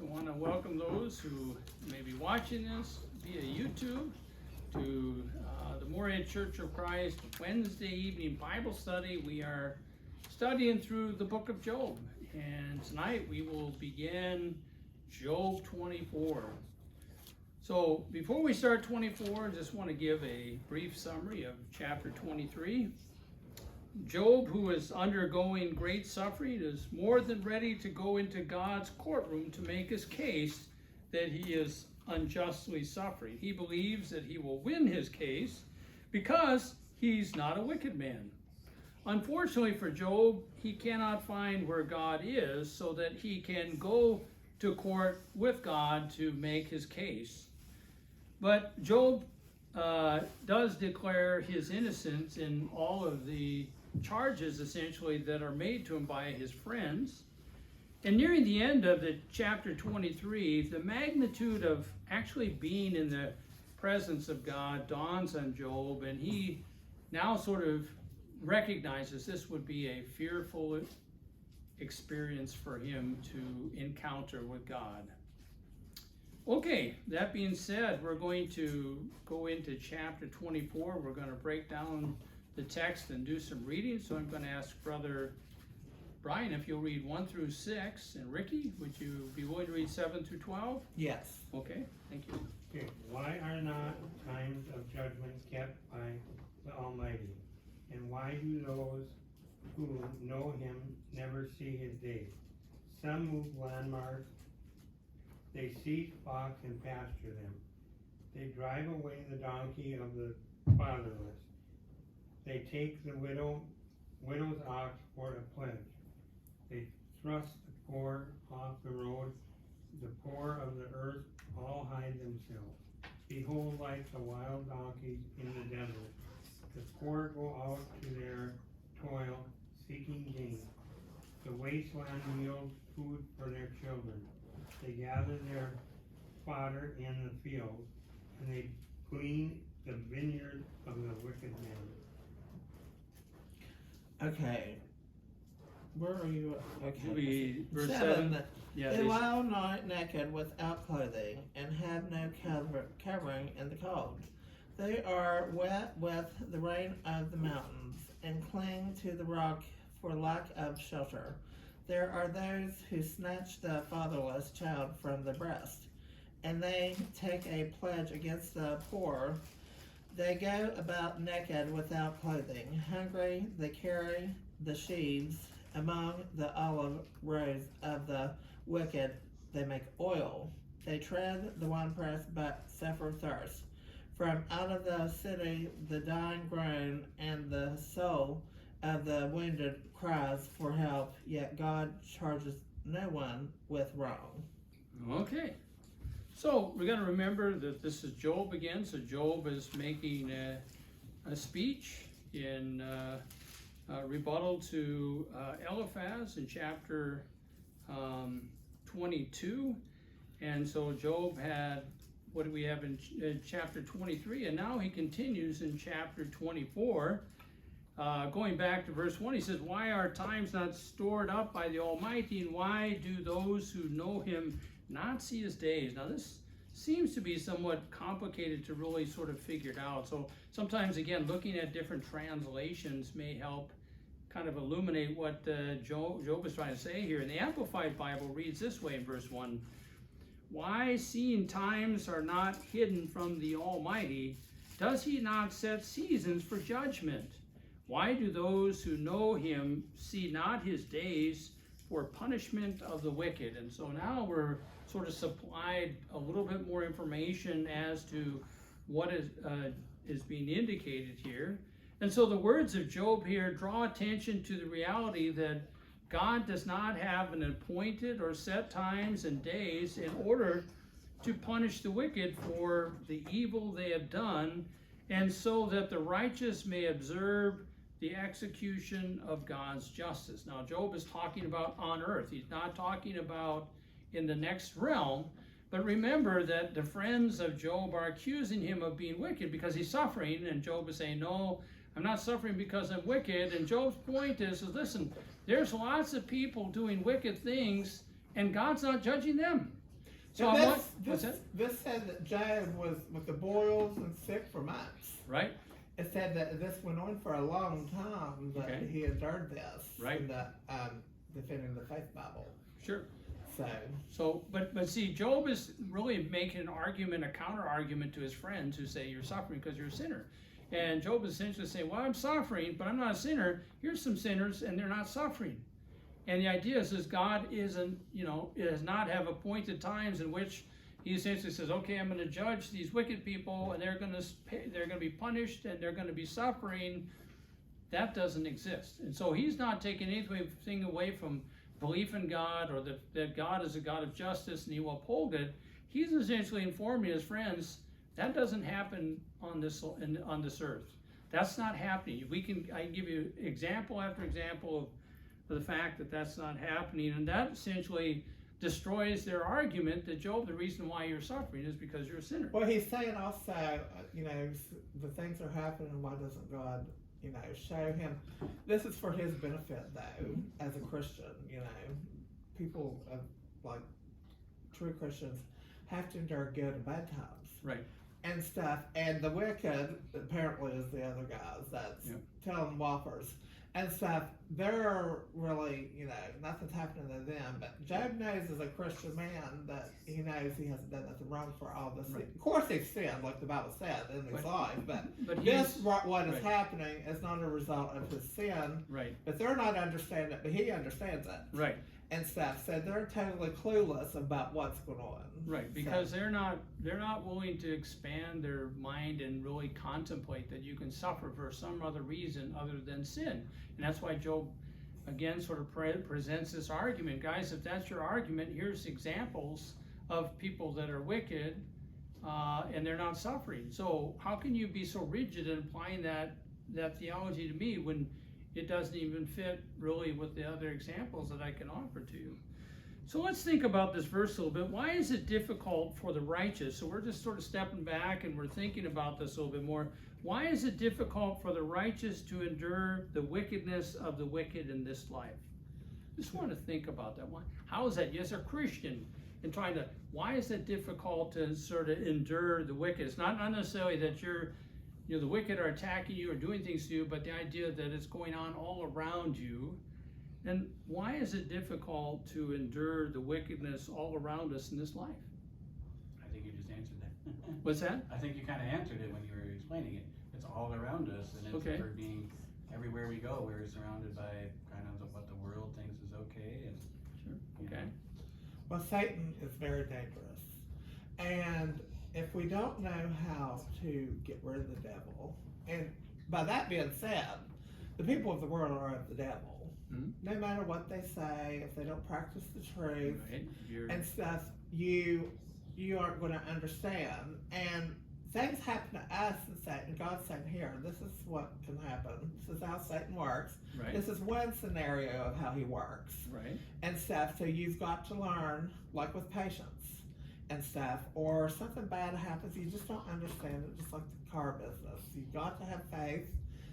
I want to welcome those who may be watching this via YouTube to the Morehead Church of Christ Wednesday evening Bible study. We are studying through the book of Job, and tonight we will begin Job 24. So before we start 24, I just want to give a brief summary of chapter 23. Job, who is undergoing great suffering, is more than ready to go into God's courtroom to make his case that he is unjustly suffering. He believes that he will win his case because he's not a wicked man. Unfortunately for Job, he cannot find where God is so that he can go to court with God to make his case. But Job does declare his innocence in all of the charges essentially that are made to him by his friends. And nearing the end of the chapter 23, the magnitude of actually being in the presence of God dawns on Job, and he now sort of recognizes this would be a fearful experience for him to encounter with God. Okay, that being said, we're going to go into chapter 24. We're going to break down the text and do some reading. So I'm going to ask Brother Brian if you'll read 1 through 6. And Ricky, would you be willing to read 7 through 12? Yes. Okay, thank you. Okay. Why are not times of judgment kept by the Almighty? And why do those who know him never see his days? Some move landmarks, they seize flocks and pasture them. They drive away the donkey of the fatherless. They take the widow's ox for a pledge. They thrust the poor off the road. The poor of the earth all hide themselves. Behold, like the wild donkeys in the desert, the poor go out to their toil, seeking gain. The wasteland yields food for their children. They gather their fodder in the field, and they glean the vineyard of the wicked man. Okay. Where are you? Okay. We, verse 7. 7. Yeah, They they- lie all night naked without clothing and have no covering in the cold. They are wet with the rain of the mountains and cling to the rock for lack of shelter. There are those who snatch the fatherless child from the breast, and they take a pledge against the poor. They go about naked without clothing. Hungry, they carry the sheaves. Among the olive rows of the wicked, they make oil. They tread the winepress but suffer thirst. From out of the city the dying groan, and the soul of the wounded cries for help, yet God charges no one with wrong. Okay. So we're going to remember that this is Job again. So Job is making a speech in rebuttal to Eliphaz in chapter 22. And so Job had, what do we have in chapter 23? And now he continues in chapter 24. Going back to verse 1, he says, why are times not stored up by the Almighty, and why do those who know him not see his days? Now this seems to be somewhat complicated to really sort of figure it out. So sometimes, again, looking at different translations may help kind of illuminate what Job is trying to say here. And the Amplified Bible reads this way in verse 1. Why, seeing times are not hidden from the Almighty, does he not set seasons for judgment? Why do those who know him see not his days for punishment of the wicked? And so now we're sort of supplied a little bit more information as to what is being indicated here. And so the words of Job here draw attention to the reality that God does not have an appointed or set times and days in order to punish the wicked for the evil they have done, and so that the righteous may observe the execution of God's justice. Now, Job is talking about on earth. He's not talking about in the next realm. But remember that the friends of Job are accusing him of being wicked because he's suffering. And Job is saying, no, I'm not suffering because I'm wicked. And Job's point is listen, there's lots of people doing wicked things, and God's not judging them. So And I want, what's this, that? this said that Job was with the boils and sick for months. Right? It said that this went on for a long time, that Okay. he endured this. Right. In the Defending the Faith Bible. Sure. So, But see, Job is really making an argument, a counter argument to his friends who say you're suffering because you're a sinner. And Job is essentially saying, well, I'm suffering, but I'm not a sinner. Here's some sinners, and they're not suffering. And the idea is God isn't, does not have appointed times in which he essentially says, okay, I'm going to judge these wicked people, and they're going to be punished, and they're going to be suffering. That doesn't exist. And so he's not taking anything away from belief in God, or that God is a God of justice and he will uphold it. He's essentially informing his friends that doesn't happen on this earth. That's not happening. I can give you example after example of the fact that that's not happening, and that essentially destroys their argument that Job, the reason why you're suffering is because you're a sinner. well, he's saying also, the things are happening, why doesn't God, show him? This is for his benefit, though, as a Christian, people like true Christians have to endure good and bad times. Right. And stuff, and the wicked apparently is the other guys that's telling whoppers and stuff. They're really, nothing's happening to them. But Job knows as a Christian man that he knows he hasn't done nothing wrong for all this. Right. Of course, he's sinned, like the Bible said, in his life. But he's, what is right. happening is not a result of his sin. Right. But they're not understanding it, but he understands it. Right. And stuff. So they're totally clueless about what's going on. Right, because they're not willing to expand their mind and really contemplate that you can suffer for some other reason other than sin. And that's why Job again sort of presents this argument. Guys, if that's your argument, here's examples of people that are wicked and they're not suffering. So how can you be so rigid in applying that theology to me when it doesn't even fit really with the other examples that I can offer to you? So let's think about this verse a little bit. Why is it difficult for the righteous? So we're just sort of stepping back and we're thinking about this a little bit more. Why is it difficult for the righteous to endure the wickedness of the wicked in this life? Just want to think about that one. How is that? Yes, a Christian and why is it difficult to sort of endure the wicked? It's not necessarily that the wicked are attacking you or doing things to you, but the idea that it's going on all around you. And why is it difficult to endure the wickedness all around us in this life? I think you just answered that. What's that? I think you kind of answered it when you were explaining it. It's all around us, and it's Okay. for being everywhere we go. We're surrounded by kind of what the world thinks is okay, and Sure. Okay. Well, Satan is very dangerous. And if we don't know how to get rid of the devil, and by that being said, the people of the world are of the devil. Mhm. No matter what they say, if they don't practice the truth Right. and stuff, you aren't going to understand. And things happen to us and Satan. God's saying, here, this is what can happen. This is how Satan works. Right. This is one scenario of how he works. Right. And stuff. So you've got to learn, like with patience and stuff, or something bad happens, you just don't understand it, just like the car business. You've got to have faith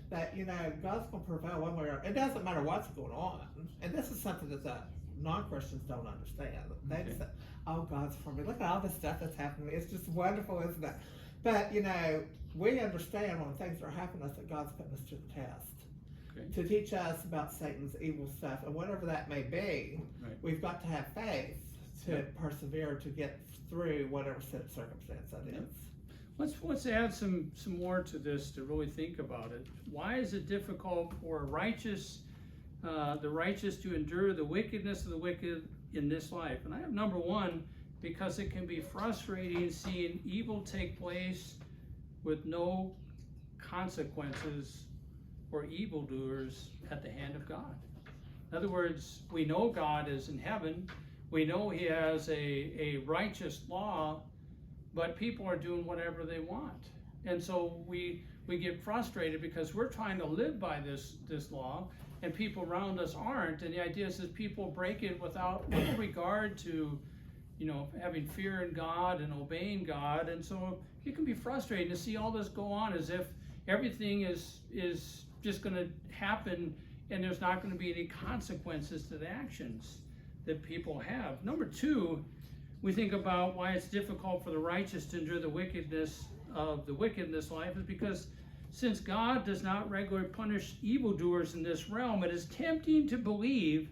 that, God's going to prevail one way or another. It doesn't matter what's going on. And this is something that the non-Christians don't understand. They just say, oh, God's for me. Look at all this stuff that's happening. It's just wonderful, isn't it? But, we understand when things are happening to us that God's putting us to the test. Okay. To teach us about Satan's evil stuff, and whatever that may be, Right. we've got to have faith to persevere to get through whatever circumstance that is. Let's add some more to this to really think about it. Why is it difficult for the righteous to endure the wickedness of the wicked in this life? And I have number one, because it can be frustrating seeing evil take place with no consequences for evildoers at the hand of God. In other words, we know God is in heaven. We know he has a righteous law, but people are doing whatever they want. And so we get frustrated because we're trying to live by this law, and people around us aren't. And the idea is that people break it without any regard to, having fear in God and obeying God. And so it can be frustrating to see all this go on as if everything is just going to happen and there's not going to be any consequences to the actions that people have. Number two, we think about why it's difficult for the righteous to endure the wickedness of the wicked in this life is because since God does not regularly punish evildoers in this realm, it is tempting to believe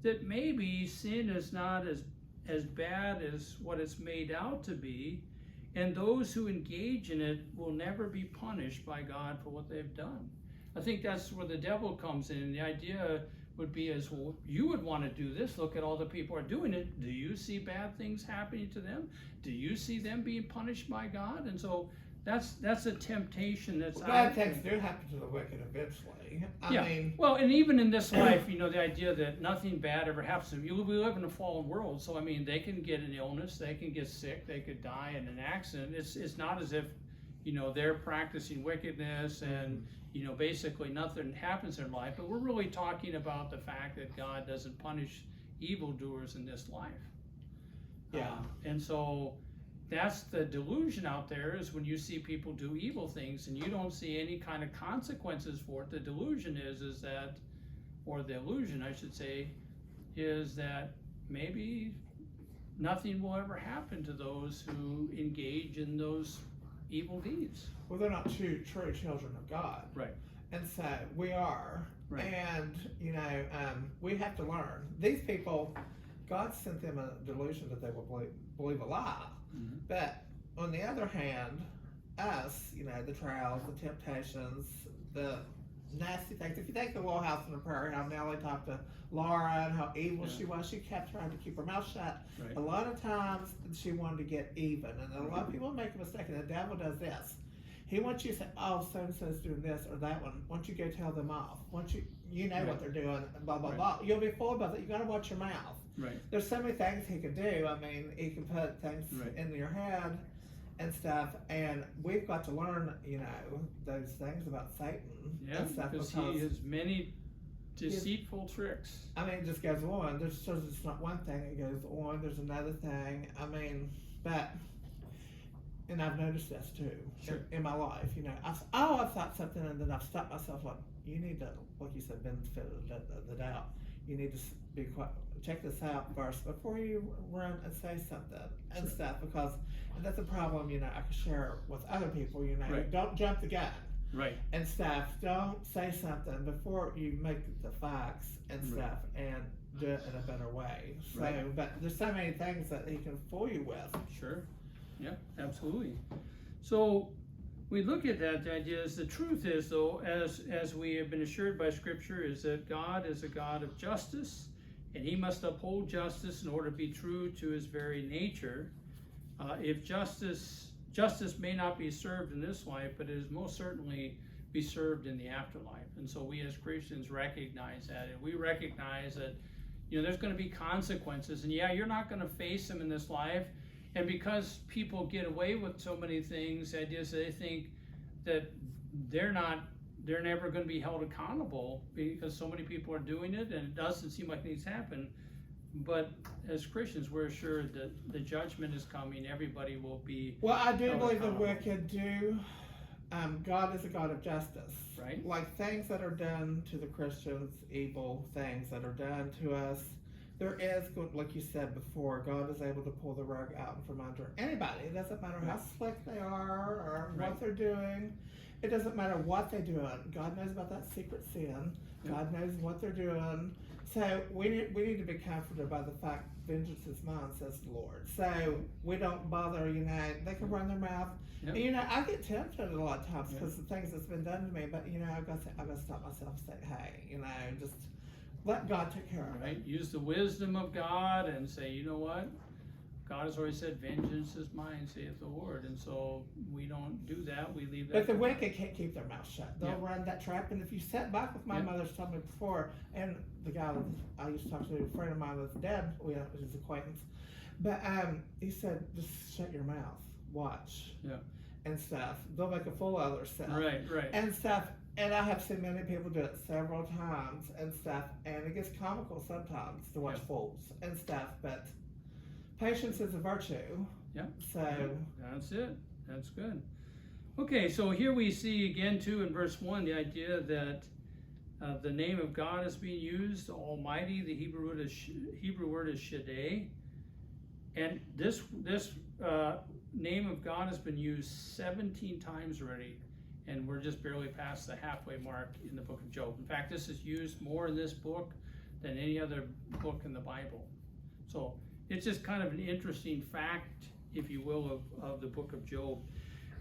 that maybe sin is not as bad as what it's made out to be, and those who engage in it will never be punished by God for what they've done. I think that's where the devil comes in. The idea would be as, well, you would want to do this. Look at all the people who are doing it. Do you see bad things happening to them? Do you see them being punished by God? And so that's a temptation that's Well, out bad there. things do happen to the wicked eventually. I Yeah. mean, Well, and even in this life, you know, the idea that nothing bad ever happens to them. We live in a fallen world, so I mean, they can get an illness, they can get sick, they could die in an accident. It's not as if, you know, they're practicing wickedness and, you know, basically nothing happens in life. But we're really talking about the fact that God doesn't punish evildoers in this life. Yeah. And so that's the delusion out there, is when you see people do evil things and you don't see any kind of consequences for it. The delusion is that, or the illusion I should say, is that maybe nothing will ever happen to those who engage in those evil deeds. well, they're not true children of God. Right. And so we are. Right. And, you know, we have to learn. These people, God sent them a delusion that they will believe a lie. Mhm. But on the other hand, us, you know, the trials, the temptations, the nasty things. If you take the Little House on the Prairie, how Nellie talked to Laura and how evil Yeah. she was, she kept trying to keep her mouth shut. Right. A lot of times she wanted to get even. And a lot of people make a mistake, and the devil does this. He wants you to say, oh, so-and-so's doing this or that one. Once you go tell them off. Once you know Right. what they're doing, blah, blah, Right. blah. You'll be fooled by that. You gotta watch your mouth. Right. There's so many things he can do. I mean, he can put things Right. in your head and stuff, and we've got to learn, you know, those things about Satan Yeah, and stuff because because he has many deceitful tricks. I mean, it just goes on. There's just not one thing; it goes on. There's another thing. I mean, but and I've noticed this too Sure. in my life. You know, I've thought something, and then I've stopped myself. Like, you need to, like you said, benefit of the doubt. You need to be quite check this out first before you run and say something and Sure. stuff, because that's a problem. You know, I can share with other people. You know, Right. don't jump the gun Right. and stuff. Don't say something before you make the facts and Right. stuff and do it in a better way. So, Right. but there's so many things that he can fool you with. Sure. Yeah, absolutely. So we look at that, the idea is, the truth is though, as we have been assured by Scripture, is that God is a God of justice, and he must uphold justice in order to be true to his very nature. If justice may not be served in this life, but it is most certainly be served in the afterlife. And so we as Christians recognize that, and we recognize that, you know, there's going to be consequences, and yeah, you're not going to face them in this life. And because people get away with so many things, the idea is they think that they're never going to be held accountable because so many people are doing it, and it doesn't seem like it needs to happen. But as Christians, we're assured that the judgment is coming. Everybody will be Well, I do held believe the accountable. wicked do. God is a God of justice. Right. Like things that are done to the Christians, evil things that are done to us, there is, like you said before, God is able to pull the rug out from under anybody. It doesn't matter how slick they are or Right. what they're doing. It doesn't matter what they're doing. God knows about that secret sin. Yeah. God knows what they're doing. So we need to be comforted by the fact vengeance is mine, says the Lord. So we don't bother, you know, they can run their mouth. Yeah. And, you know, I get tempted a lot of times Yeah. because the things that's been done to me, but, you know, I've got to stop myself and say, hey, you know, just let God take care of it. Right? Use the wisdom of God and say, you know what? God has already said, vengeance is mine, saith the Lord. And so we don't do that. We leave that. But the to God. wicked can't keep their mouth shut. They'll Yeah. run that trap. And if you sit back with my Yeah. mother's told me before, and the guy that I used to talk to, a friend of mine that's dead, we have his acquaintance, but he said, just shut your mouth, watch, Yeah. and stuff. They'll make a fool of themselves. Right. And stuff. And I have seen many people do it several times and stuff, and it gets comical sometimes to watch Yeah. fools and stuff, but patience is a virtue. Yeah. So, That's it. That's good. Okay, so here we see again too in verse 1 the idea that the name of God is being used, Almighty. The Hebrew word is Shaddai. And this name of God has been used 17 times already, and we're just barely past the halfway mark in the book of Job. In fact, this is used more in this book than any other book in the Bible. So it's just kind of an interesting fact, if you will, of the book of Job.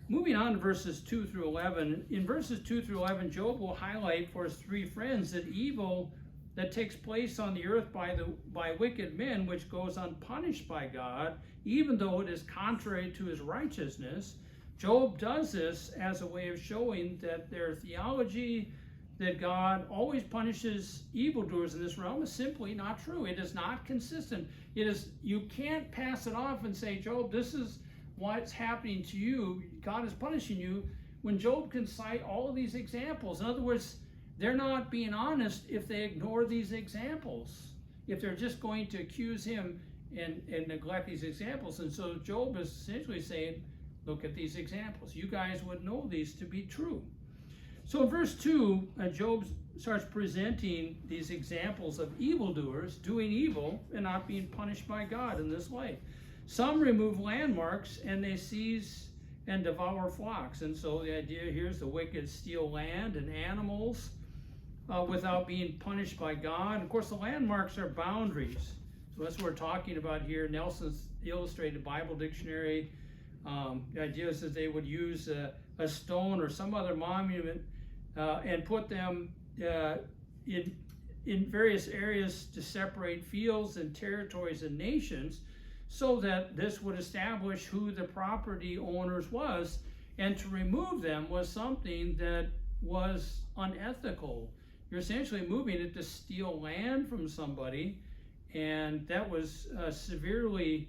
Moving on to verses 2 through 11. In verses 2 through 11, Job will highlight for his three friends that evil that takes place on the earth by wicked men, which goes unpunished by God, even though it is contrary to his righteousness. Job does this as a way of showing that their theology that God always punishes evildoers in this realm is simply not true. It is not consistent. You can't pass it off and say, Job, this is what's happening to you. God is punishing you, when Job can cite all of these examples. In other words, they're not being honest if they ignore these examples, if they're just going to accuse him and neglect these examples. And so Job is essentially saying, look at these examples. You guys would know these to be true. So in verse 2, Job starts presenting these examples of evildoers doing evil and not being punished by God in this life. Some remove landmarks and they seize and devour flocks. And so the idea here is the wicked steal land and animals without being punished by God. Of course, the landmarks are boundaries. So that's what we're talking about here. Nelson's Illustrated Bible Dictionary. The idea is that they would use a stone or some other monument and put them in various areas to separate fields and territories and nations, so that this would establish who the property owners was, and to remove them was something that was unethical. You're essentially moving it to steal land from somebody, and that was severely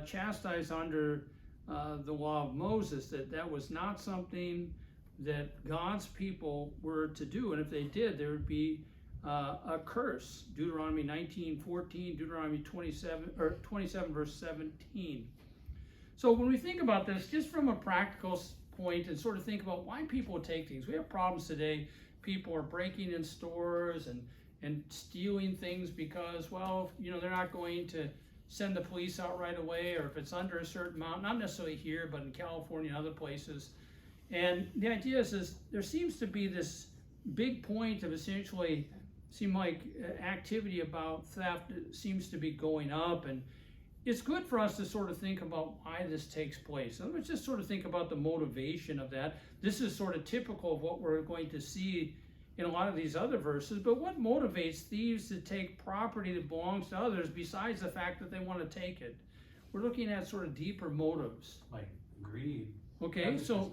chastised under the law of Moses, that was not something that God's people were to do, and if they did, there would be a curse. Deuteronomy 19:14, Deuteronomy 27 verse 17. So when we think about this, just from a practical point, and sort of think about why people take things. We have problems today. People are breaking in stores and stealing things because, well, they're not going to send the police out right away, or if it's under a certain amount, not necessarily here, but in California and other places. And the idea is there seems to be this big point of essentially seem like activity about theft seems to be going up, and it's good for us to sort of think about why this takes place. In other words, just sort of think about the motivation of that. This is sort of typical of what we're going to see in a lot of these other verses, but what motivates thieves to take property that belongs to others besides the fact that they want to take it? We're looking at sort of deeper motives. Like greed. Okay, so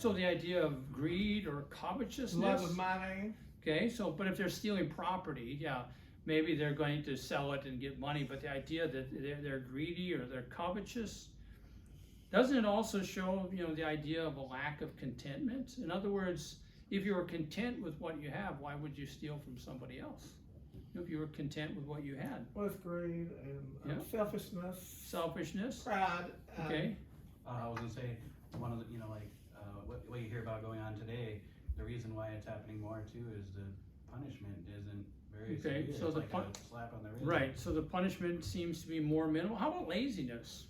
the idea of greed or covetousness. Love of money. Okay, but if they're stealing property, yeah, maybe they're going to sell it and get money, but the idea that they're greedy or they're covetous, doesn't it also show, the idea of a lack of contentment? In other words, if you were content with what you have, why would you steal from somebody else? If you were content with what you had. With greed and selfishness. Pride. Okay. I was gonna say, one of the, what you hear about going on today, the reason why it's happening more too is the punishment isn't very severe. So it's the like a slap on the wrist. Right, so the punishment seems to be more minimal. How about laziness?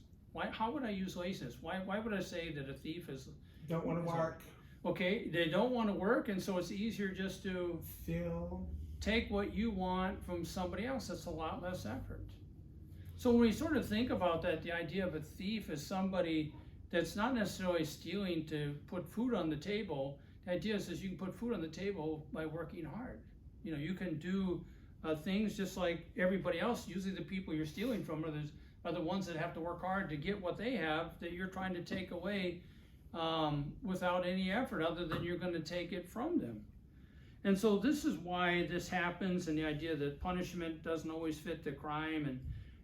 How would I use laziness? Why would I say that a thief is... Don't want to work. Okay, they don't want to work, and so it's easier just to steal, take what you want from somebody else. That's a lot less effort. So when we sort of think about that, the idea of a thief is somebody that's not necessarily stealing to put food on the table. The idea is you can put food on the table by working hard. You can do things just like everybody else. Usually the people you're stealing from are the ones that have to work hard to get what they have that you're trying to take away without any effort other than you're going to take it from them. And so this is why this happens, and the idea that punishment doesn't always fit the crime,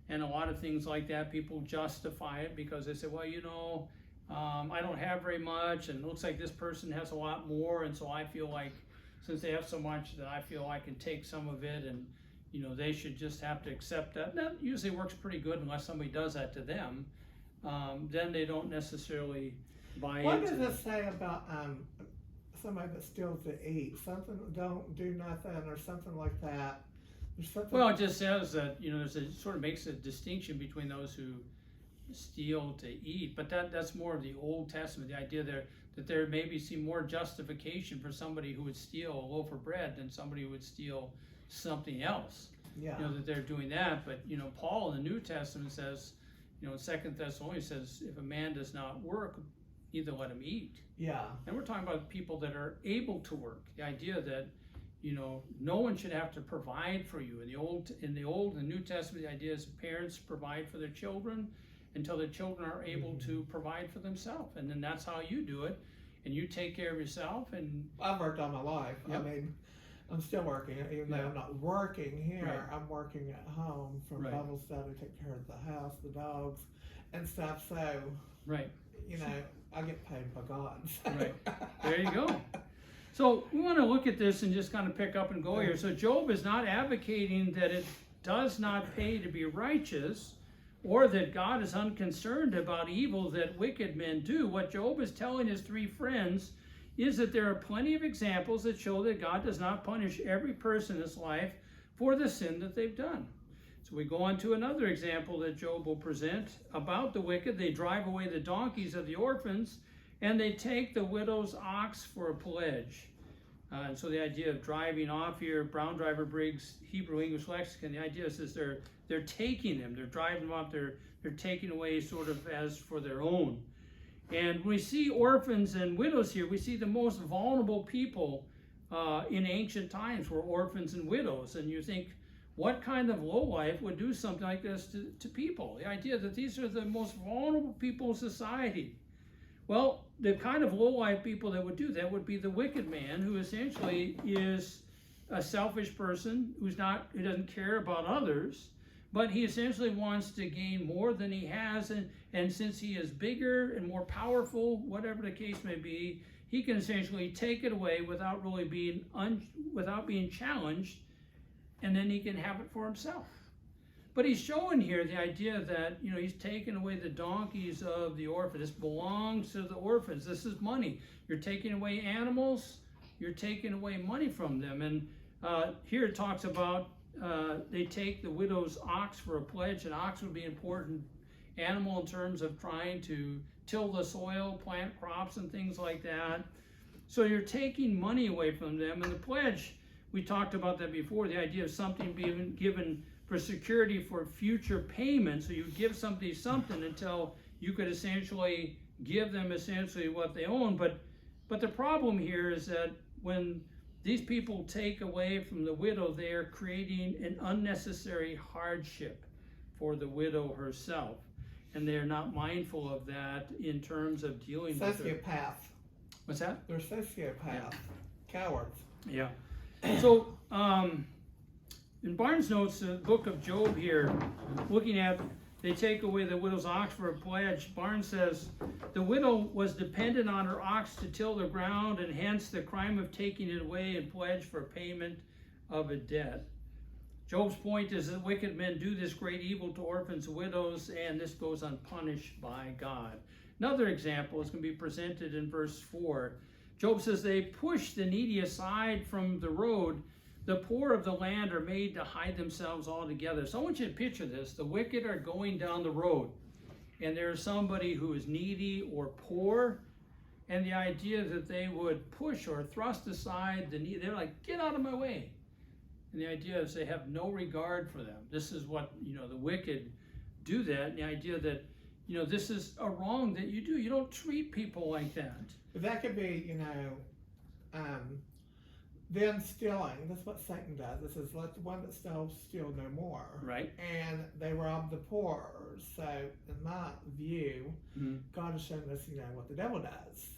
and a lot of things like that. People justify it because they say, well, I don't have very much, and it looks like this person has a lot more, and so I feel like since they have so much that I feel I can take some of it, and they should just have to accept that. That usually works pretty good unless somebody does that to them. Then they don't necessarily buy what into does it say about somebody that steals to eat? Something, don't do nothing or something like that. There's something. Well, it just says that, you know, sort of makes a distinction between those who steal to eat, but that's more of the Old Testament, the idea that there maybe see more justification for somebody who would steal a loaf of bread than somebody who would steal something else. Yeah. You know, that they're doing that, but, you know, Paul in the New Testament says, you know, in 2 Thessalonians says, if a man does not work, neither let him eat. Yeah. And we're talking about people that are able to work. The idea that, you know, no one should have to provide for you. In the Old and New Testament, the idea is parents provide for their children until the children are able to provide for themselves, and then that's how you do it, and you take care of yourself. And I've worked all my life. Yep. I mean, I'm still working, even though Yeah. I'm not working here. Right. I'm working at home from Right. Bible study, take care of the house, the dogs, and stuff. So, right, you know, I get paid by God. So. Right. There you go. So we want to look at this and just kind of pick up and go here. So Job is not advocating that it does not pay to be righteous, or that God is unconcerned about evil that wicked men do. What Job is telling his three friends is that there are plenty of examples that show that God does not punish every person in his life for the sin that they've done. So we go on to another example that Job will present about the wicked. They drive away the donkeys of the orphans, and they take the widow's ox for a pledge. And so the idea of driving off here, Brown Driver Briggs Hebrew English Lexicon, the idea is they're taking them, they're driving them off, they're taking away sort of as for their own. And when we see orphans and widows here, we see the most vulnerable people in ancient times were orphans and widows. And you think, what kind of lowlife would do something like this to people? The idea that these are the most vulnerable people in society. Well, the kind of lowlife people that would do that would be the wicked man, who essentially is a selfish person who doesn't care about others, but he essentially wants to gain more than he has, and since he is bigger and more powerful, whatever the case may be, he can essentially take it away without really being challenged, and then he can have it for himself. But he's showing here the idea that, you know, he's taking away the donkeys of the orphan. This belongs to the orphans. This is money. You're taking away animals, you're taking away money from them. And here it talks about they take the widow's ox for a pledge. An ox would be an important animal in terms of trying to till the soil, plant crops and things like that. So you're taking money away from them. And the pledge, we talked about that before, the idea of something being given for security for future payment. So you give somebody something until you could essentially give them essentially what they own. But the problem here is that when these people take away from the widow, they are creating an unnecessary hardship for the widow herself. And they're not mindful of that in terms of dealing with her. Sociopath. What's that? They're sociopath. Cowards. Yeah. So, in Barnes Notes, the book of Job here, looking at, they take away the widow's ox for a pledge. Barnes says, the widow was dependent on her ox to till the ground, and hence the crime of taking it away and pledge for payment of a debt. Job's point is that wicked men do this great evil to orphans and widows, and this goes unpunished by God. Another example is going to be presented in verse 4. Job says, they push the needy aside from the road. The poor of the land are made to hide themselves altogether. So I want you to picture this. The wicked are going down the road, and there's somebody who is needy or poor, and the idea that they would push or thrust aside the needy, they're like, get out of my way. And the idea is they have no regard for them. This is what, you know, the wicked do that. And the idea that, you know, this is a wrong that you do. You don't treat people like that. But that could be, you know, them stealing. That's what Satan does. This is let the one that steals steal no more. Right. And they rob the poor. So, in my view, God has shown us, you know, what the devil does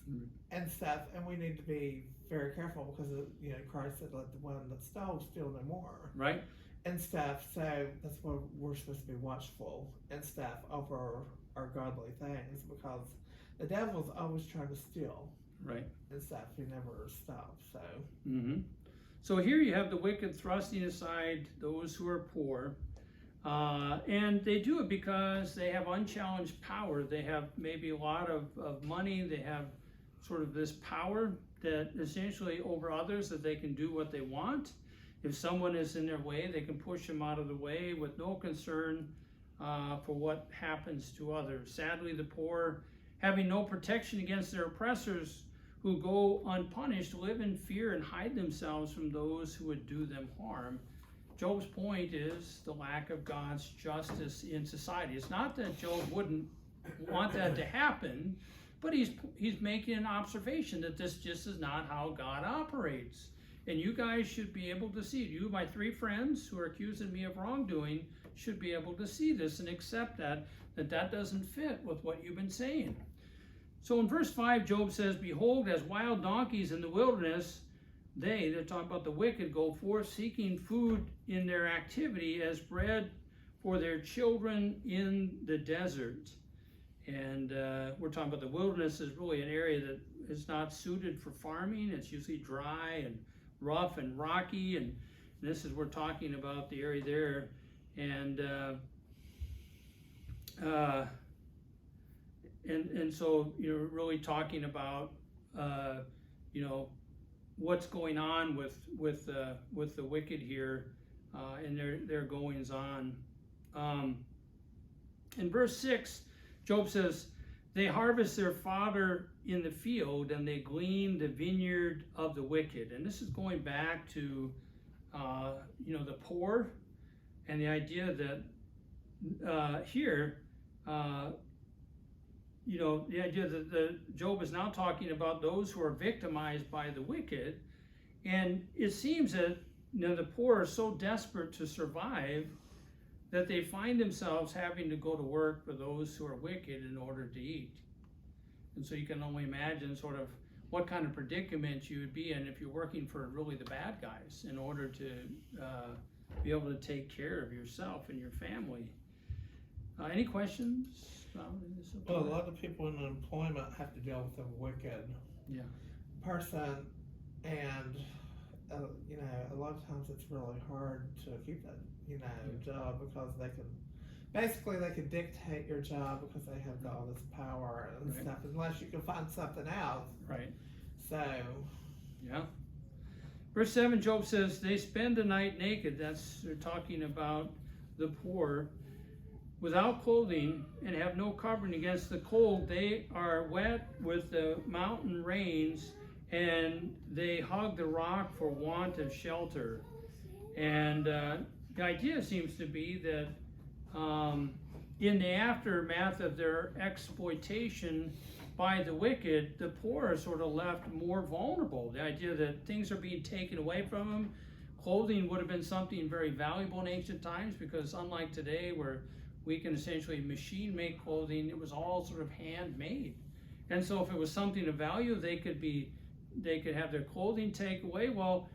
and stuff. And we need to be very careful because, you know, Christ said, let the one that stole steal no more. Right. And stuff. So that's why we're supposed to be watchful and stuff over our godly things, because the devil's always trying to steal. Right. And stuff. He never stops. So. So here you have the wicked thrusting aside those who are poor. And they do it because they have unchallenged power. They have maybe a lot of money. They have sort of this power that essentially over others that they can do what they want. If someone is in their way, they can push them out of the way with no concern for what happens to others. Sadly, the poor, having no protection against their oppressors who go unpunished, live in fear and hide themselves from those who would do them harm. Job's point is the lack of God's justice in society. It's not that Job wouldn't want that to happen, but he's making an observation that this just is not how God operates. And you guys should be able to see it. You, my 3 friends who are accusing me of wrongdoing, should be able to see this and accept that doesn't fit with what you've been saying. So in verse 5, Job says, behold, as wild donkeys in the wilderness, they're talking about the wicked, go forth seeking food in their activity as bread for their children in the desert. And we're talking about the wilderness is really an area that is not suited for farming. It's usually dry and rough and rocky, and this is, we're talking about the area there. And so you're really talking about what's going on with the wicked here and their goings on. In verse 6, Job says, they harvest their fodder in the field and they glean the vineyard of the wicked. And this is going back to the poor, and the idea that here the idea that Job is now talking about those who are victimized by the wicked. And it seems that the poor are so desperate to survive that they find themselves having to go to work for those who are wicked in order to eat. And so you can only imagine sort of what kind of predicament you would be in if you're working for really the bad guys in order to be able to take care of yourself and your family. Any questions? Well, a lot of people in employment have to deal with a wicked person, and a lot of times it's really hard to keep that job because they can dictate your job because they have all this power and stuff, unless you can find something else. Right. So. Yeah. Verse 7, Job says, they spend the night naked. They're talking about the poor, without clothing, and have no covering against the cold. They are wet with the mountain rains, and they hug the rock for want of shelter. And the idea seems to be that in the aftermath of their exploitation by the wicked, the poor are sort of left more vulnerable. The idea that things are being taken away from them. Clothing would have been something very valuable in ancient times, because unlike today where we can essentially machine make clothing, it was all sort of handmade. And so if it was something of value, they could have their clothing taken away. Well,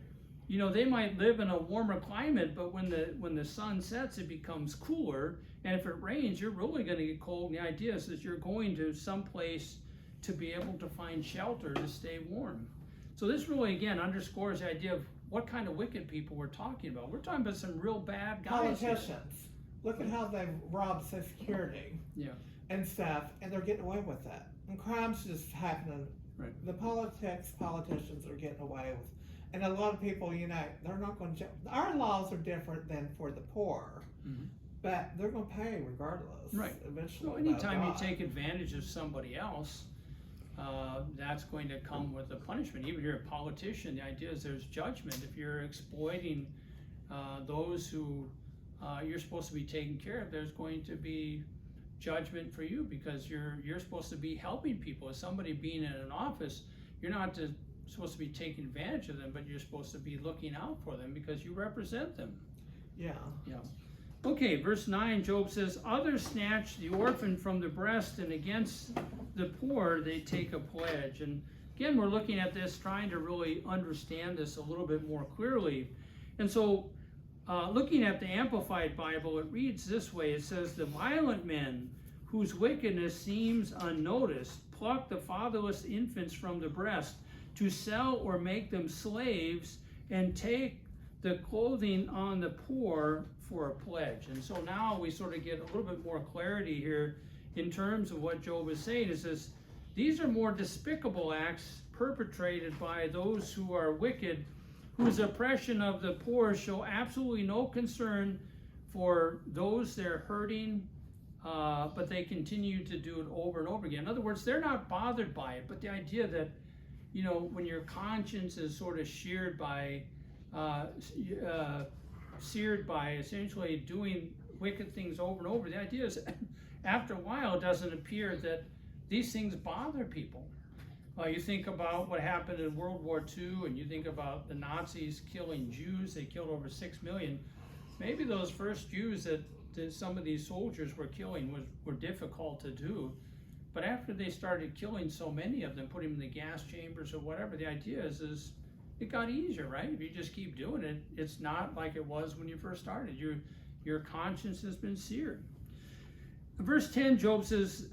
they might live in a warmer climate, but when the sun sets, it becomes cooler. And if it rains, you're really going to get cold. And the idea is that you're going to some place to be able to find shelter to stay warm. So this really, again, underscores the idea of what kind of wicked people we're talking about. We're talking about some real bad guys. Politicians. Look at how they've robbed Social Security and stuff, and they're getting away with that. And crime's just happening. Right. The politicians are getting away with. And a lot of people, they're not going to. Our laws are different than for the poor, but they're going to pay regardless. Right. Eventually. So anytime you take advantage of somebody else, that's going to come with a punishment. Even if you're a politician, the idea is there's judgment. If you're exploiting those who you're supposed to be taking care of, there's going to be judgment for you, because you're supposed to be helping people. As somebody being in an office, you're not supposed to be taking advantage of them, but you're supposed to be looking out for them because you represent them. Yeah. Okay, verse 9, Job says, others snatch the orphan from the breast, and against the poor they take a pledge. And again, we're looking at this, trying to really understand this a little bit more clearly. And so looking at the Amplified Bible, it reads this way. It says, the violent men whose wickedness seems unnoticed pluck the fatherless infants from the breast to sell or make them slaves, and take the clothing on the poor for a pledge. And so now we sort of get a little bit more clarity here in terms of what Job is saying. It says, these are more despicable acts perpetrated by those who are wicked, whose oppression of the poor show absolutely no concern for those they're hurting, but they continue to do it over and over again. In other words, they're not bothered by it, but the idea that, you know, when your conscience is sort of seared by essentially doing wicked things over and over, the idea is after a while it doesn't appear that these things bother people. You think about what happened in World War II, and you think about the Nazis killing Jews. They killed over 6 million. Maybe those first Jews that some of these soldiers were killing were difficult to do. But after they started killing so many of them, putting them in the gas chambers or whatever, the idea is it got easier, right? If you just keep doing it, it's not like it was when you first started. Your conscience has been seared. Verse 10, Job says,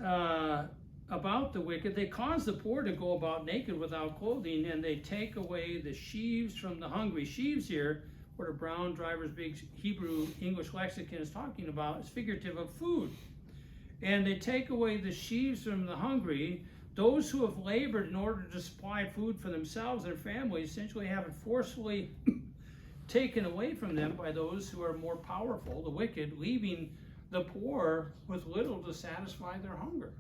about the wicked, they cause the poor to go about naked without clothing, and they take away the sheaves from the hungry. Sheaves here, what a Brown Driver's Big Hebrew English lexicon is talking about, is figurative of food. And they take away the sheaves from the hungry. Those who have labored in order to supply food for themselves and their families essentially have it forcefully taken away from them by those who are more powerful, the wicked, leaving the poor with little to satisfy their hunger.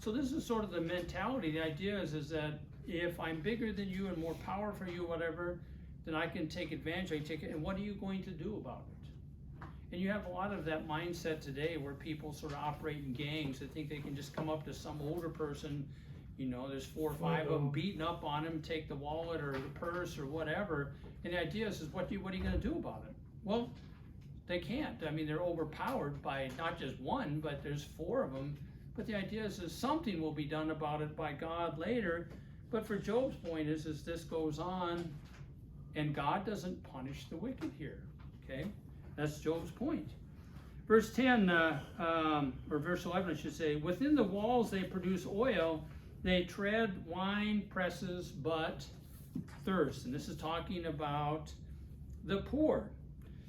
So this is sort of the mentality. The idea is that if I'm bigger than you and more powerful than you, whatever, then I can take advantage. I take it, and what are you going to do about it? And you have a lot of that mindset today where people sort of operate in gangs that think they can just come up to some older person, you know, there's 4 or 5 of them beating up on him, take the wallet or the purse or whatever. And the idea is what are you going to do about it? Well, they can't. I mean, they're overpowered by not just one, but there's 4 of them. But the idea is something will be done about it by God later. But for Job's point is this goes on, and God doesn't punish the wicked here. Okay, that's Job's point. Verse 10, or verse 11, I should say, within the walls they produce oil, they tread wine presses, but thirst. And this is talking about the poor.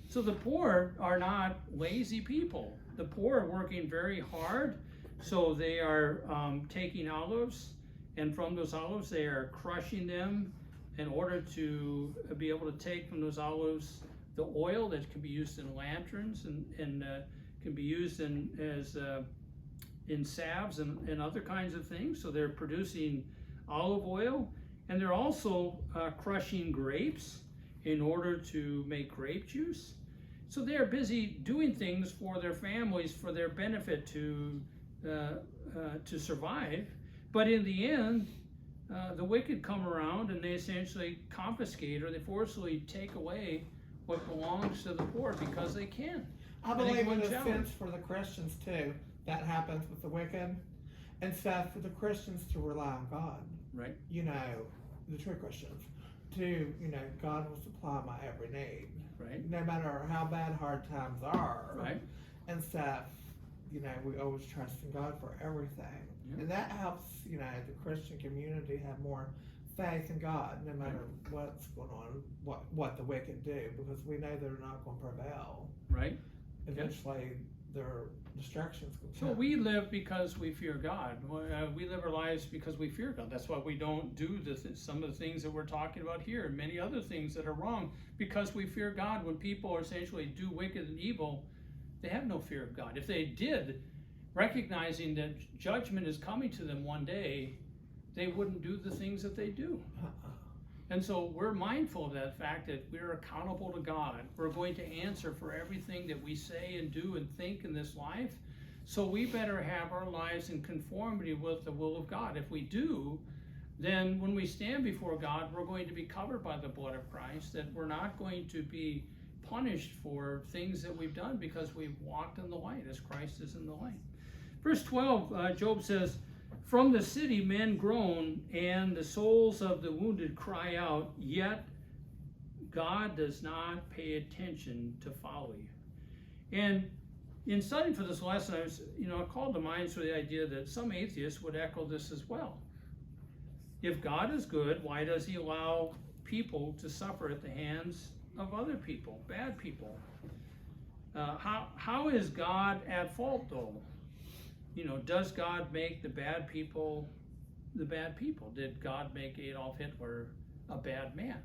So the poor are not lazy people. The poor are working very hard. So they are taking olives, and from those olives they are crushing them in order to be able to take from those olives the oil that can be used in lanterns and can be used in salves and other kinds of things. So they're producing olive oil, and they're also crushing grapes in order to make grape juice. So they are busy doing things for their families for their benefit to survive. But in the end, the wicked come around and they essentially confiscate or they forcibly take away what belongs to the poor because they can. I believe in a sense for the Christians too, that happens with the wicked. Instead for the Christians to rely on God. Right. You know, the true Christians. God will supply my every need. Right. No matter how bad hard times are. Right. And stuff, we always trust in God for everything. Yeah. And that helps, the Christian community have more faith in God, no matter what's going on, what the wicked do, because we know they're not going to prevail. Right. Eventually, their destruction's going to come. So we live because we fear God. We live our lives because we fear God. That's why we don't do some of the things that we're talking about here and many other things that are wrong, because we fear God. When people essentially do wicked and evil, they have no fear of God. If they did, recognizing that judgment is coming to them one day, they wouldn't do the things that they do. And so we're mindful of that fact that we're accountable to God. We're going to answer for everything that we say and do and think in this life. So we better have our lives in conformity with the will of God. If we do, then when we stand before God, we're going to be covered by the blood of Christ, that we're not going to be punished for things that we've done because we've walked in the light as Christ is in the light. Verse 12, Job says, from the city men groan, and the souls of the wounded cry out, yet God does not pay attention to folly. And in studying for this lesson, I was, I called to mind sort of the idea that some atheists would echo this as well. If God is good, why does he allow people to suffer at the hands of other people, bad people? How is God at fault though? Does God make the bad people the bad people? Did God make Adolf Hitler a bad man?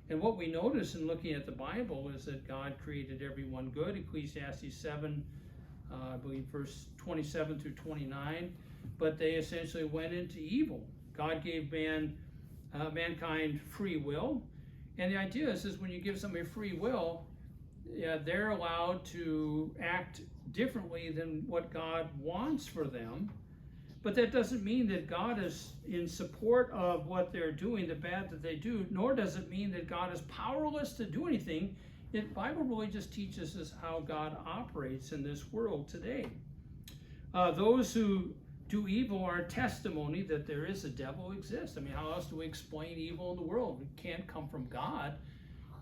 And what we notice in looking at the Bible is that God created everyone good. Ecclesiastes 7, I believe verse 27 through 29. But they essentially went into evil. God gave mankind free will. And the idea is when you give somebody free will, they're allowed to act differently than what God wants for them. But that doesn't mean that God is in support of what they're doing, the bad that they do, nor does it mean that God is powerless to do anything. The Bible really just teaches us how God operates in this world today. Those who do evil are a testimony that there is a devil exists. I mean, how else do we explain evil in the world? It can't come from God.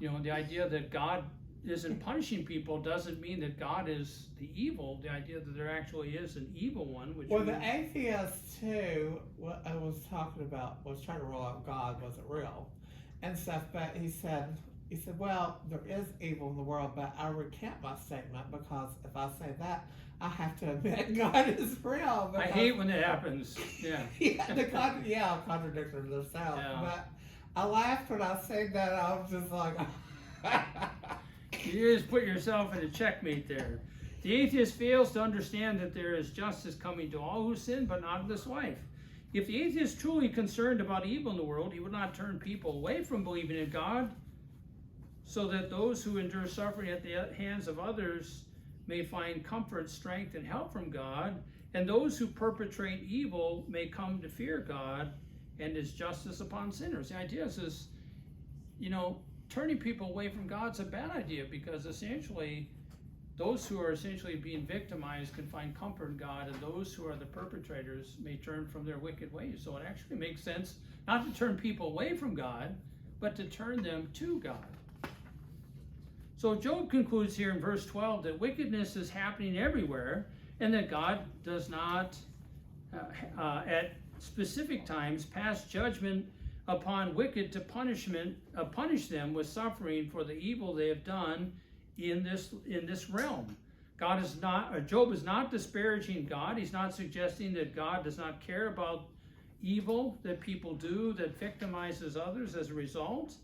You know, the idea that God isn't punishing people doesn't mean that God is the evil. The idea that there actually is an evil one, which the atheist too, what I was talking about, was trying to rule out God wasn't real and stuff, but he said, well, there is evil in the world, but I recant my statement because if I say that, I have to admit God is real. I hate when that happens. Yeah. Contradictions themselves. Yeah. But I laughed when I said that. I was just like, you just put yourself in a checkmate there. The atheist fails to understand that there is justice coming to all who sin, but not of this life. If the atheist is truly concerned about evil in the world, he would not turn people away from believing in God, so that those who endure suffering at the hands of others may find comfort, strength, and help from God, and those who perpetrate evil may come to fear God and his justice upon sinners. The idea is, turning people away from God's a bad idea, because essentially those who are essentially being victimized can find comfort in God, and those who are the perpetrators may turn from their wicked ways. So it actually makes sense not to turn people away from God, but to turn them to God. So Job concludes here in verse 12 that wickedness is happening everywhere, and that God does not, at specific times, pass judgment upon wicked to punish them with suffering for the evil they have done in this realm. Job is not disparaging God. He's not suggesting that God does not care about evil that people do that victimizes others as a result.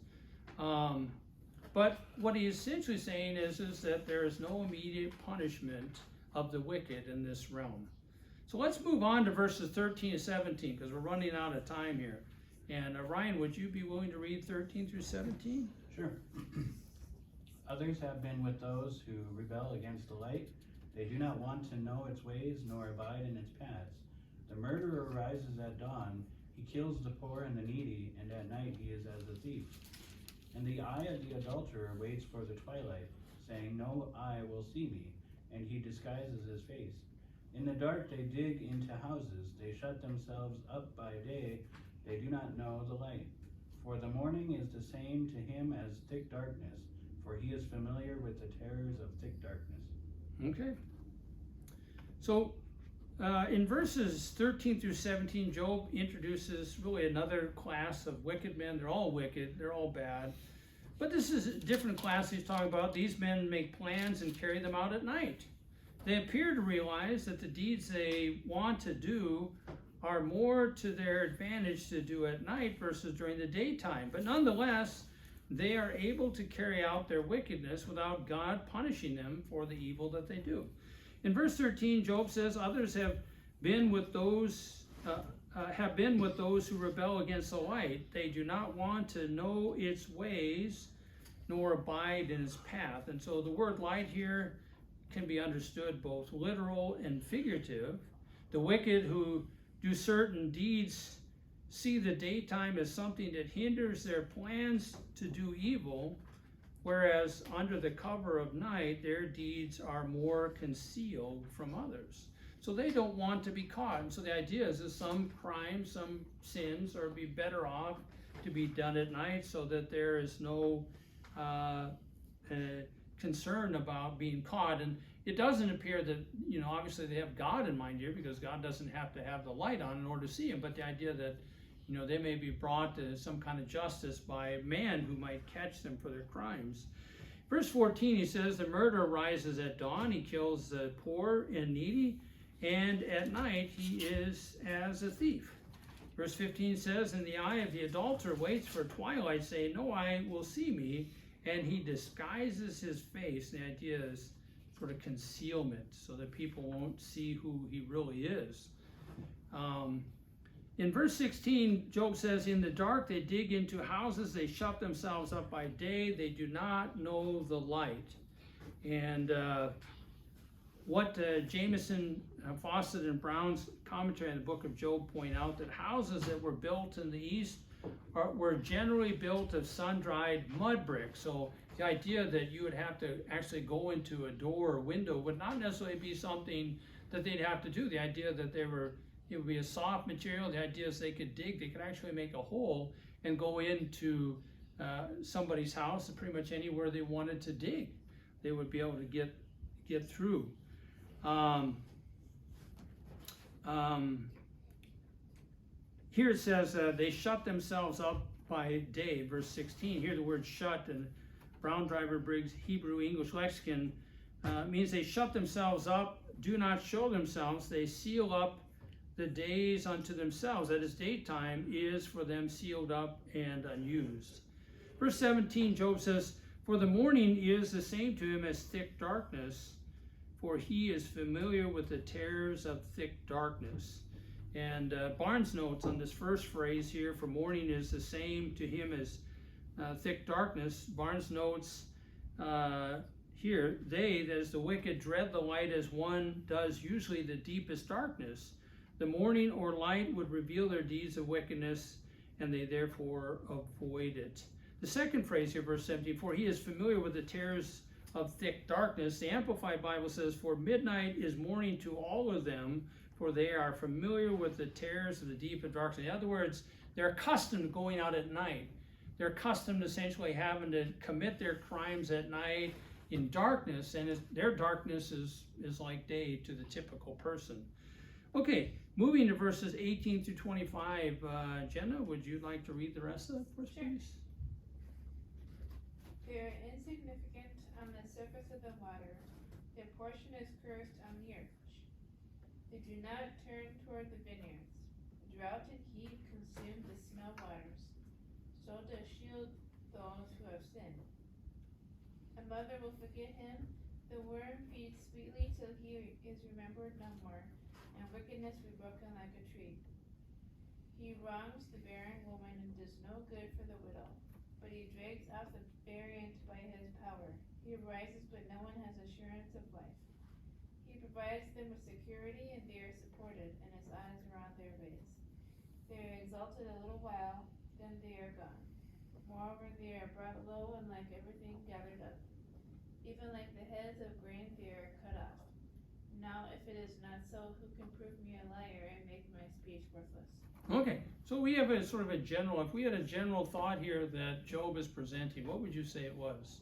But what he is essentially saying is that there is no immediate punishment of the wicked in this realm. So let's move on to verses 13 to 17, because we're running out of time here. And Ryan, would you be willing to read 13 through 17? Sure. Others have been with those who rebel against the light. They do not want to know its ways, nor abide in its paths. The murderer rises at dawn. He kills the poor and the needy, and at night he is as a thief. And the eye of the adulterer waits for the twilight, saying, no eye will see me, and he disguises his face. In the dark they dig into houses, they shut themselves up by day, they do not know the light. For the morning is the same to him as thick darkness, for he is familiar with the terrors of thick darkness. Okay. So in verses 13 through 17, Job introduces really another class of wicked men. They're all wicked, they're all bad. But this is a different class he's talking about. These men make plans and carry them out at night. They appear to realize that the deeds they want to do are more to their advantage to do at night versus during the daytime. But nonetheless, they are able to carry out their wickedness without God punishing them for the evil that they do. In verse 13, Job says, others have been with those who rebel against the light. They do not want to know its ways, nor abide in its path. And so the word light here can be understood both literal and figurative. The wicked who do certain deeds see the daytime as something that hinders their plans to do evil, whereas under the cover of night, their deeds are more concealed from others. So they don't want to be caught. And so the idea is that some crimes, some sins are be better off to be done at night, so that there is no concern about being caught. And it doesn't appear that, obviously they have God in mind here, because God doesn't have to have the light on in order to see him. But the idea that, they may be brought to some kind of justice by man who might catch them for their crimes. Verse 14, he says, the murderer rises at dawn. He kills the poor and needy, and at night he is as a thief. Verse 15 says, and the eye of the adulterer waits for twilight, saying, no eye will see me, and he disguises his face. The idea is sort of concealment, so that people won't see who he really is. In verse 16, Job says, in the dark they dig into houses, they shut themselves up by day, they do not know the light. And what Jameson, Fawcett, and Brown's commentary on the book of Job point out, that houses that were built in the east were generally built of sun-dried mud bricks. So the idea that you would have to actually go into a door or window would not necessarily be something that they'd have to do. The idea that it would be a soft material, the idea is they could dig, they could actually make a hole and go into somebody's house, and pretty much anywhere they wanted to dig, they would be able to get through. Here it says they shut themselves up by day, verse 16. Here the word shut in Brown Driver Briggs Hebrew English Lexicon means they shut themselves up, do not show themselves, they seal up the days unto themselves. That is, daytime is for them sealed up and unused. Verse 17, Job says, for the morning is the same to him as thick darkness, for he is familiar with the terrors of thick darkness. And Barnes notes on this first phrase here, for morning is the same to him as thick darkness. Barnes notes here, they, that is the wicked, dread the light as one does usually the deepest darkness. The morning or light would reveal their deeds of wickedness, and they therefore avoid it. The second phrase here, verse 17, for he is familiar with the terrors of thick darkness. The Amplified Bible says, for midnight is morning to all of them, for they are familiar with the terrors of the deep and darkness. In other words, they're accustomed to going out at night. They're accustomed to essentially having to commit their crimes at night in darkness, and their darkness is like day to the typical person. Okay, moving to verses 18 through 25. Jenna, would you like to read the rest of that for us, please? They are insignificant on the surface of the water. Their portion is cursed on the earth. They do not turn toward the vineyards. Drought and heat consume the snow waters. So does shield those who have sinned. A mother will forget him. The worm feeds sweetly till he is remembered no more, and wickedness be broken like a tree. He wrongs the barren woman and does no good for the widow, but he drags out the variant by his power. He rises, but no one has assurance of life. He provides them with security, and they are supported, and his eyes are on their ways. They are exalted a little while, then they are gone. Moreover, they are brought low, and like everything gathered up. Even like the heads of grain, they are cut off. Now, if it is not so, who can prove me a liar and make my speech worthless? Okay, so we have a sort of a general, if we had a general thought here that Job is presenting, what would you say it was?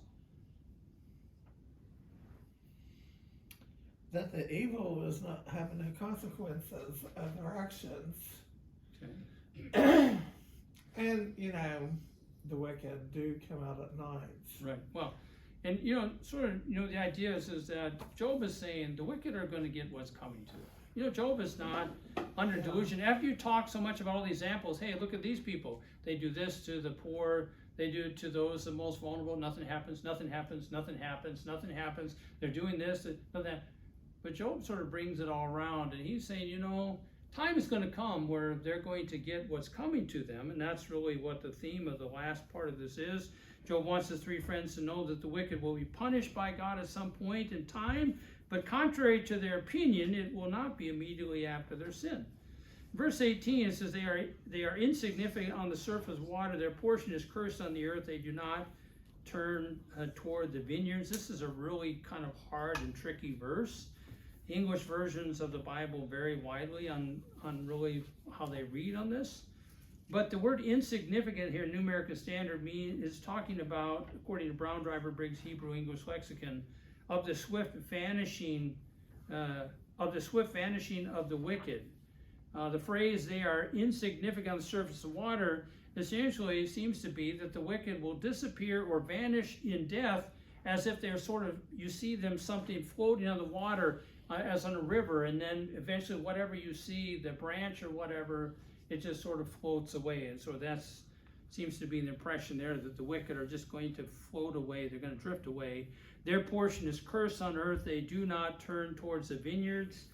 That the evil is not having no consequences of their actions. Okay. And, the wicked do come out at night. Right, well, and sort of, the idea is that Job is saying the wicked are going to get what's coming to them. Job is not under delusion. After you talk so much about all these examples, hey, look at these people. They do this to the poor. They do it to those the most vulnerable. Nothing happens, nothing happens, nothing happens, nothing happens. They're doing this, that. But Job sort of brings it all around, and he's saying, time is going to come where they're going to get what's coming to them, and that's really what the theme of the last part of this is. Job wants his three friends to know that the wicked will be punished by God at some point in time, but contrary to their opinion, it will not be immediately after their sin. Verse 18, it says, they are insignificant on the surface of water. Their portion is cursed on the earth. They do not turn toward the vineyards. This is a really kind of hard and tricky verse. English versions of the Bible vary widely on really how they read on this. But the word insignificant here in New American Standard is talking about, according to Brown Driver Briggs Hebrew English Lexicon, of the swift vanishing of the wicked. The phrase "they are insignificant on the surface of water" essentially seems to be that the wicked will disappear or vanish in death, as if they're sort of, you see them something floating on the water as on a river, and then eventually whatever you see, the branch or whatever, it just sort of floats away. And so that's seems to be an impression there that the wicked are just going to float away. They're going to drift away. Their portion is cursed on earth. They do not turn towards the vineyards.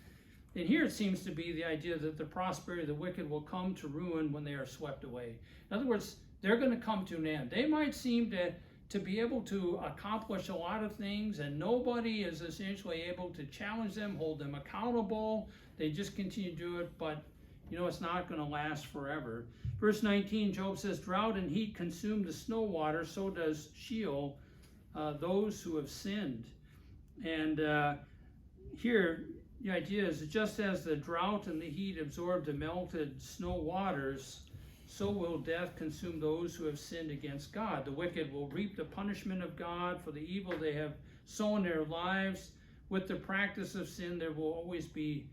And here it seems to be the idea that the prosperity of the wicked will come to ruin when they are swept away. In other words, they're going to come to an end. They might seem to be able to accomplish a lot of things, and nobody is essentially able to challenge them, hold them accountable. They just continue to do it, but it's not going to last forever. Verse 19, Job says, drought and heat consume the snow water, so does Sheol those who have sinned. And here, the idea is that just as the drought and the heat absorb the melted snow waters, so will death consume those who have sinned against God. The wicked will reap the punishment of God for the evil they have sown in their lives. With the practice of sin, there will always be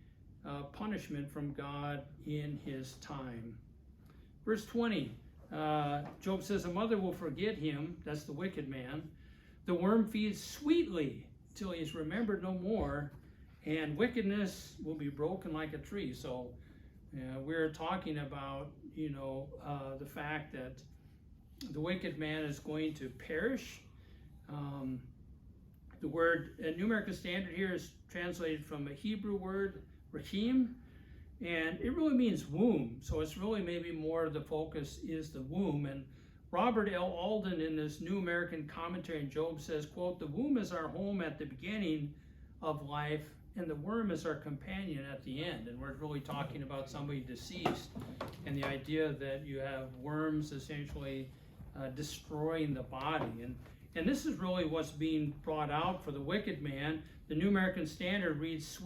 punishment from God in his time. Verse 20, Job says, a mother will forget him, that's the wicked man. The worm feeds sweetly till he is remembered no more, and wickedness will be broken like a tree. So we're talking about, the fact that the wicked man is going to perish. The word New American Standard here is translated from a Hebrew word, rahim, and it really means womb. So it's really maybe more the focus is the womb. And Robert L. Alden in his New American Commentary on Job says, quote, the womb is our home at the beginning of life, and the worm is our companion at the end. And we're really talking about somebody deceased, and the idea that you have worms essentially destroying the body. And this is really what's being brought out for the wicked man. The New American Standard reads,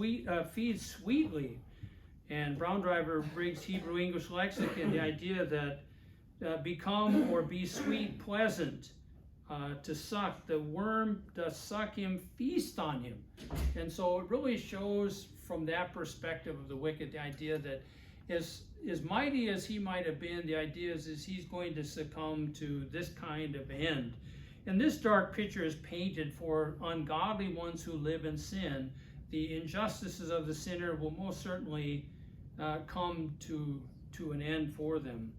feeds sweetly. And Brown Driver Briggs Hebrew English Lexicon, the idea that become or be sweet, pleasant, to suck. The worm does suck him, feast on him. And so it really shows from that perspective of the wicked, the idea that as mighty as he might have been, the idea is he's going to succumb to this kind of end. And this dark picture is painted for ungodly ones who live in sin. The injustices of the sinner will most certainly come to an end for them.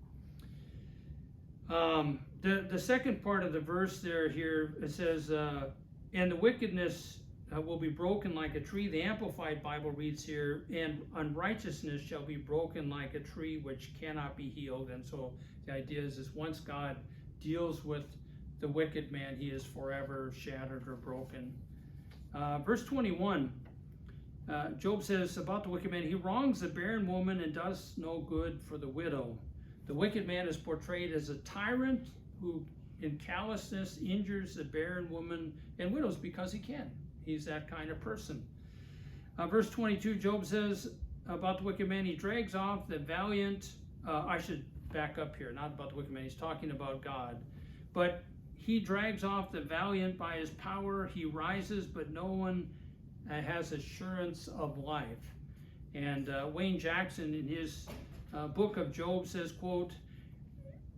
The second part of the verse here, it says, and the wickedness will be broken like a tree. The Amplified Bible reads here, and unrighteousness shall be broken like a tree which cannot be healed. And so the idea is once God deals with the wicked man, he is forever shattered or broken. Verse 21, Job says about the wicked man, he wrongs the barren woman and does no good for the widow. The wicked man is portrayed as a tyrant who in callousness injures the barren woman and widows because he can. He's that kind of person. Verse 22, Job says about the wicked man, he drags off the valiant, I should back up here, not about the wicked man, he's talking about God. But he drags off the valiant by his power, he rises, but no one has assurance of life. And Wayne Jackson in his book of Job says, quote,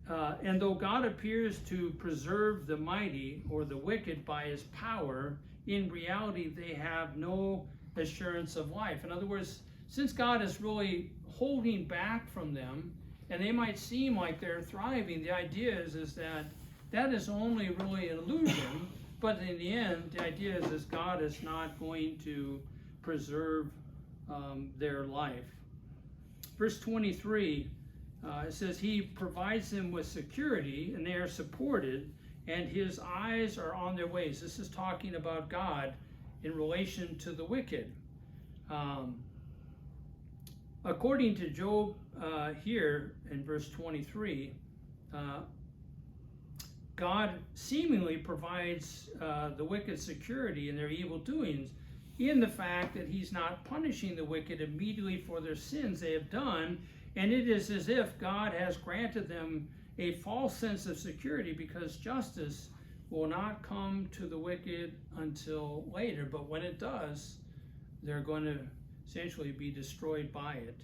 and though God appears to preserve the mighty or the wicked by his power, in reality they have no assurance of life. In other words, since God is really holding back from them, and they might seem like they're thriving, the idea is that is only really an illusion, but in the end, the idea is God is not going to preserve their life. Verse 23, it says, he provides them with security, and they are supported, and his eyes are on their ways. This is talking about God in relation to the wicked. According to Job here in verse 23, God seemingly provides the wicked security in their evil doings in the fact that he's not punishing the wicked immediately for their sins they have done, and it is as if God has granted them a false sense of security because justice will not come to the wicked until later, but when it does, they're going to essentially be destroyed by it.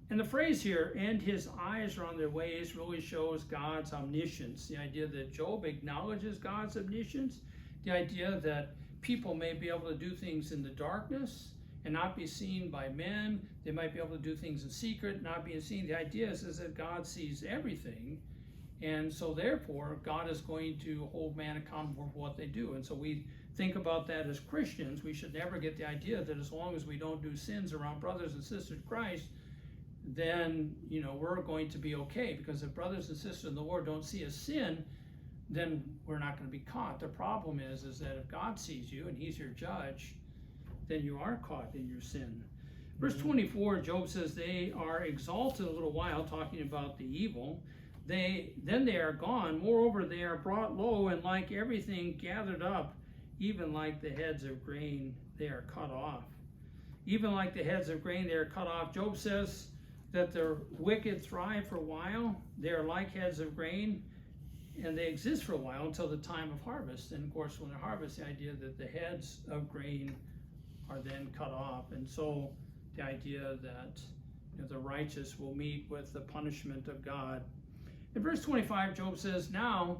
And the phrase here, and his eyes are on their ways, really shows God's omniscience. The idea that Job acknowledges God's omniscience, the idea that people may be able to do things in the darkness, and not be seen by men. They might be able to do things in secret, not being seen. The idea is that God sees everything, and so therefore God is going to hold man accountable for what they do. And so we think about that as Christians. We should never get the idea that as long as we don't do sins around brothers and sisters in Christ, then we're going to be okay. Because if brothers and sisters in the Lord don't see a sin, then we're not going to be caught. The problem is that if God sees you and he's your judge, then you are caught in your sin. Verse 24, Job says they are exalted a little while, talking about the evil. Then they are gone. Moreover, they are brought low, and like everything gathered up, even like the heads of grain, they are cut off. Even like the heads of grain, they are cut off. Job says that the wicked thrive for a while. They are like heads of grain, and they exist for a while until the time of harvest. And of course, when they harvest, the idea that the heads of grain are then cut off. And so the idea that the righteous will meet with the punishment of God. In verse 25, Job says, now,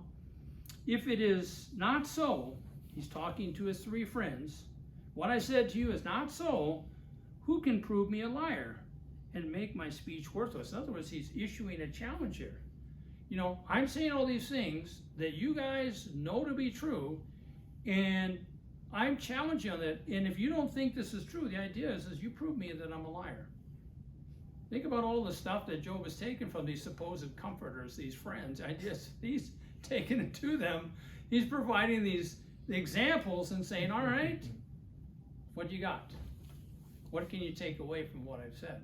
if it is not so, he's talking to his three friends, what I said to you is not so, who can prove me a liar and make my speech worthless? In other words, he's issuing a challenge here. I'm saying all these things that you guys know to be true, and I'm challenging on that. And if you don't think this is true, the idea is you prove me that I'm a liar. Think about all the stuff that Job has taken from these supposed comforters, these friends. He's taking it to them. He's providing these examples and saying, all right, what do you got? What can you take away from what I've said?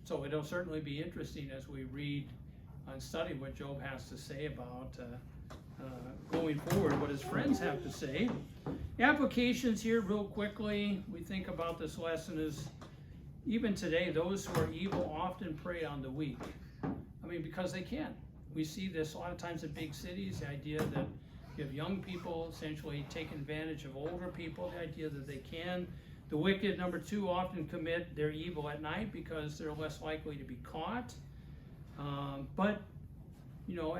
So it'll certainly be interesting as we read and study what Job has to say about going forward, what his friends have to say. Applications here real quickly. We think about this lesson is, even today, those who are evil often prey on the weak. Because they can. We see this a lot of times in big cities, the idea that you have young people essentially taking advantage of older people, the idea that they can. The wicked, number two, often commit their evil at night because they're less likely to be caught. But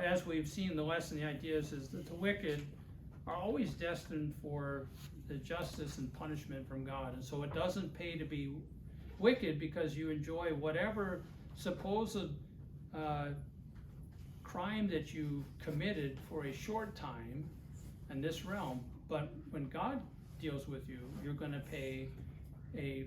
as we've seen in the lesson, the idea is that the wicked are always destined for the justice and punishment from God. And so it doesn't pay to be wicked because you enjoy whatever supposed crime that you committed for a short time in this realm. But when God deals with you, you're going to pay a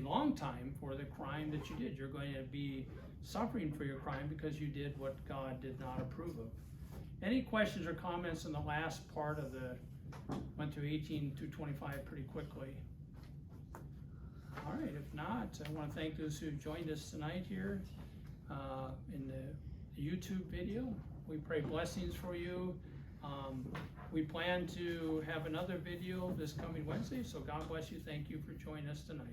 long time for the crime that you did. You're going to be suffering for your crime because you did what God did not approve of. Any questions or comments in the last part of went through 18 through 25 pretty quickly? All right, if not, I want to thank those who joined us tonight here in the YouTube video. We pray blessings for you. We plan to have another video this coming Wednesday, so God bless you. Thank you for joining us tonight.